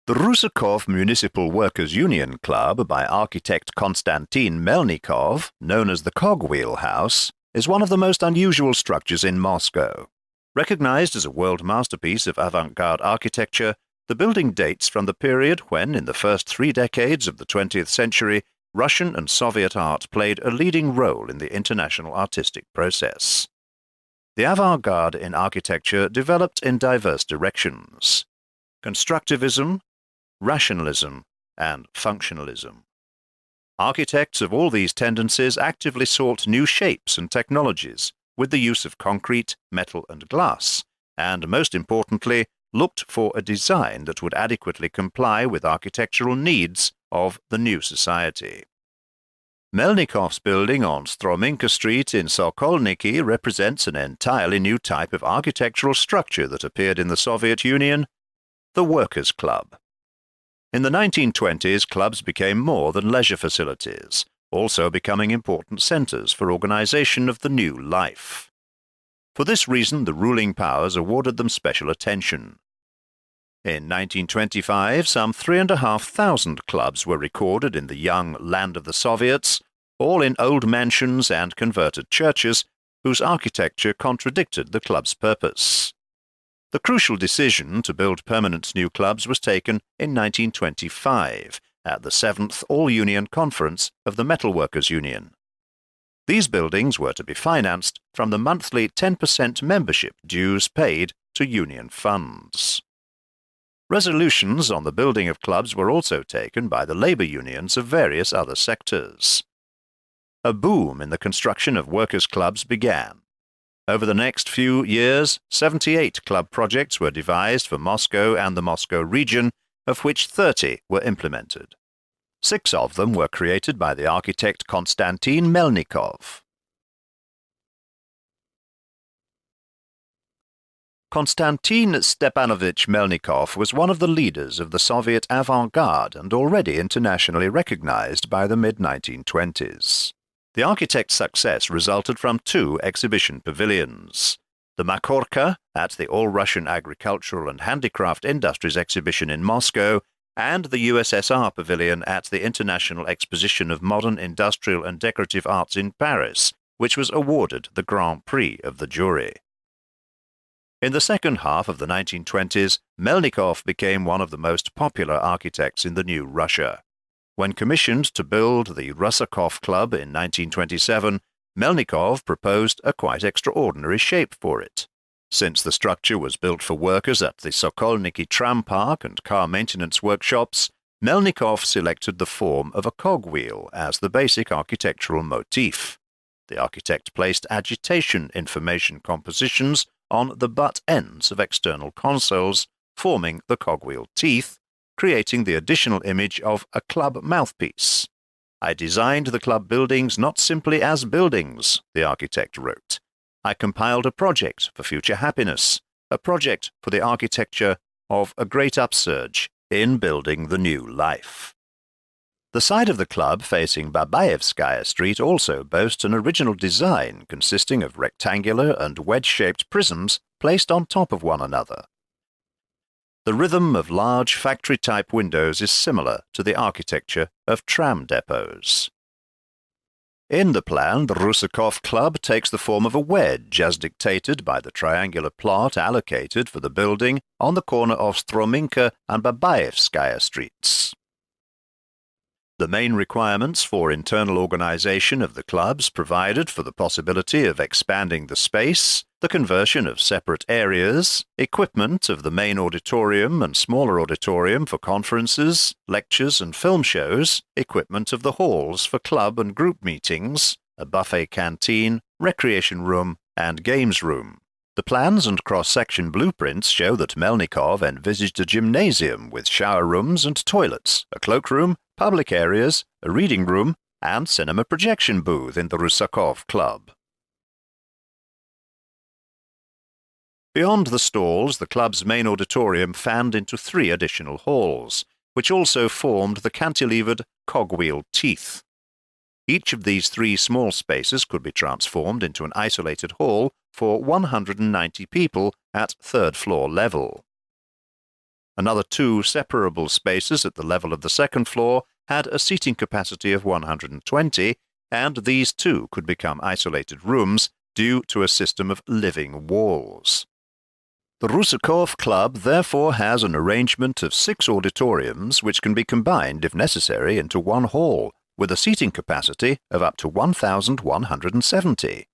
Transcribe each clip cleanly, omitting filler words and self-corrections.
The Rusakov Municipal Workers' Union Club by architect Konstantin Melnikov, known as the Cogwheel House, is one of the most unusual structures in Moscow. Recognized as a world masterpiece of avant-garde architecture, the building dates from the period when, in the first 3 decades of the 20th century, Russian and Soviet art played a leading role in the international artistic process. The avant-garde in architecture developed in diverse directions: constructivism, rationalism, and functionalism. Architects of all these tendencies actively sought new shapes and technologies with the use of concrete, metal, and glass, and most importantly, looked for a design that would adequately comply with architectural needs of the new society. Melnikov's building on Strominka Street in Sokolniki represents an entirely new type of architectural structure that appeared in the Soviet Union, the Workers' Club. In the 1920s, clubs became more than leisure facilities, also becoming important centers for organization of the new life. For this reason, the ruling powers awarded them special attention. In 1925, some 3,500 clubs were recorded in the young land of the Soviets, all in old mansions and converted churches, whose architecture contradicted the club's purpose. The crucial decision to build permanent new clubs was taken in 1925 at the 7th All-Union Conference of the Metalworkers' Union. These buildings were to be financed from the monthly 10% membership dues paid to union funds. Resolutions on the building of clubs were also taken by the labor unions of various other sectors. A boom in the construction of workers' clubs began. Over the next few years, 78 club projects were devised for Moscow and the Moscow region, of which 30 were implemented. 6 of them were created by the architect Konstantin Melnikov. Konstantin Stepanovich Melnikov was one of the leaders of the Soviet avant-garde and already internationally recognized by the mid-1920s. The architect's success resulted from 2 exhibition pavilions: the Makorka at the All-Russian Agricultural and Handicraft Industries Exhibition in Moscow and the USSR Pavilion at the International Exposition of Modern Industrial and Decorative Arts in Paris, which was awarded the Grand Prix of the jury. In the second half of the 1920s, Melnikov became one of the most popular architects in the new Russia. When commissioned to build the Rusakov Club in 1927, Melnikov proposed a quite extraordinary shape for it. Since the structure was built for workers at the Sokolniki tram park and car maintenance workshops, Melnikov selected the form of a cogwheel as the basic architectural motif. The architect placed agitation information compositions on the butt ends of external consoles, forming the cogwheel teeth, creating the additional image of a club mouthpiece. "I designed the club buildings not simply as buildings," the architect wrote. "I compiled a project for future happiness, a project for the architecture of a great upsurge in building the new life." The side of the club facing Babaevskaya Street also boasts an original design consisting of rectangular and wedge-shaped prisms placed on top of one another. The rhythm of large factory-type windows is similar to the architecture of tram depots. In the plan, the Rusakov Club takes the form of a wedge as dictated by the triangular plot allocated for the building on the corner of Strominka and Babaevskaya Streets. The main requirements for internal organization of the clubs provided for the possibility of expanding the space, the conversion of separate areas, equipment of the main auditorium and smaller auditorium for conferences, lectures and film shows, equipment of the halls for club and group meetings, a buffet canteen, recreation room, and games room. The plans and cross-section blueprints show that Melnikov envisaged a gymnasium with shower rooms and toilets, a cloakroom, public areas, a reading room, and cinema projection booth in the Rusakov Club. Beyond the stalls, the club's main auditorium fanned into 3 additional halls, which also formed the cantilevered cogwheel teeth. Each of these 3 small spaces could be transformed into an isolated hall for 190 people at 3rd floor level. Another 2 separable spaces at the level of the second floor had a seating capacity of 120, and these too could become isolated rooms due to a system of living walls. The Rusakova Club therefore has an arrangement of 6 auditoriums which can be combined, if necessary, into one hall, with a seating capacity of up to 1,170.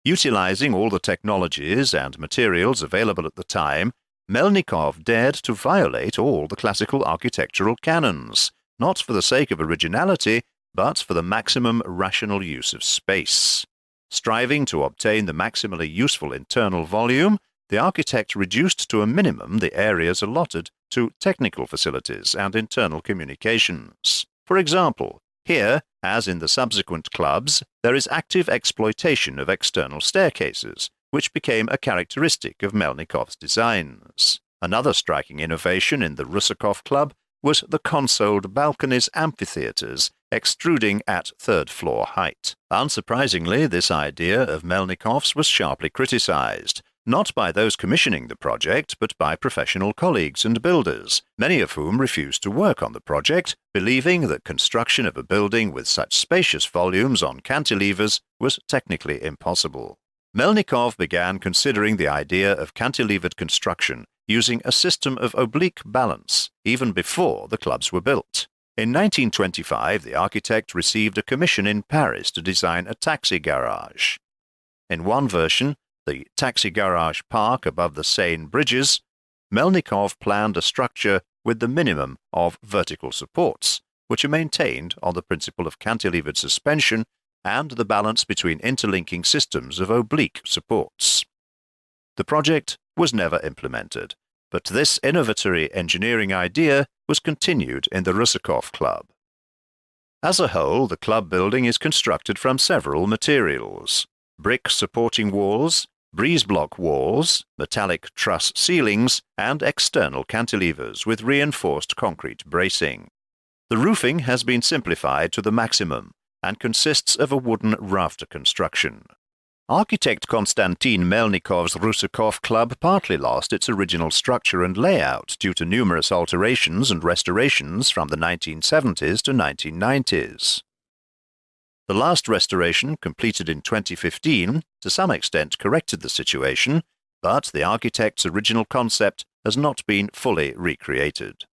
Utilizing all the technologies and materials available at the time, Melnikov dared to violate all the classical architectural canons, not for the sake of originality, but for the maximum rational use of space. Striving to obtain the maximally useful internal volume, the architect reduced to a minimum the areas allotted to technical facilities and internal communications. For example, here, as in the subsequent clubs, there is active exploitation of external staircases, which became a characteristic of Melnikov's designs. Another striking innovation in the Rusakova Club was the consoled balconies amphitheatres extruding at third-floor height. Unsurprisingly, this idea of Melnikov's was sharply criticized, not by those commissioning the project, but by professional colleagues and builders, many of whom refused to work on the project, believing that construction of a building with such spacious volumes on cantilevers was technically impossible. Melnikov began considering the idea of cantilevered construction using a system of oblique balance even before the clubs were built. In 1925, the architect received a commission in Paris to design a taxi garage. In one version, the taxi garage park above the Seine bridges, Melnikov planned a structure with the minimum of vertical supports, which are maintained on the principle of cantilevered suspension and the balance between interlinking systems of oblique supports. The project was never implemented, but this innovatory engineering idea was continued in the Rusakova Club. As a whole, the club building is constructed from several materials: brick supporting walls, breeze block walls, metallic truss ceilings, and external cantilevers with reinforced concrete bracing. The roofing has been simplified to the maximum and consists of a wooden rafter construction. Architect Konstantin Melnikov's Rusakova Club partly lost its original structure and layout due to numerous alterations and restorations from the 1970s to 1990s. The last restoration, completed in 2015, to some extent corrected the situation, but the architect's original concept has not been fully recreated.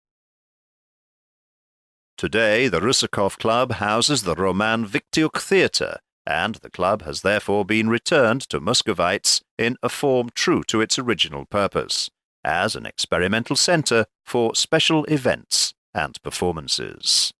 Today, the Rusakova Club houses the Roman Viktiuk Theatre, and the club has therefore been returned to Muscovites in a form true to its original purpose, as an experimental centre for special events and performances.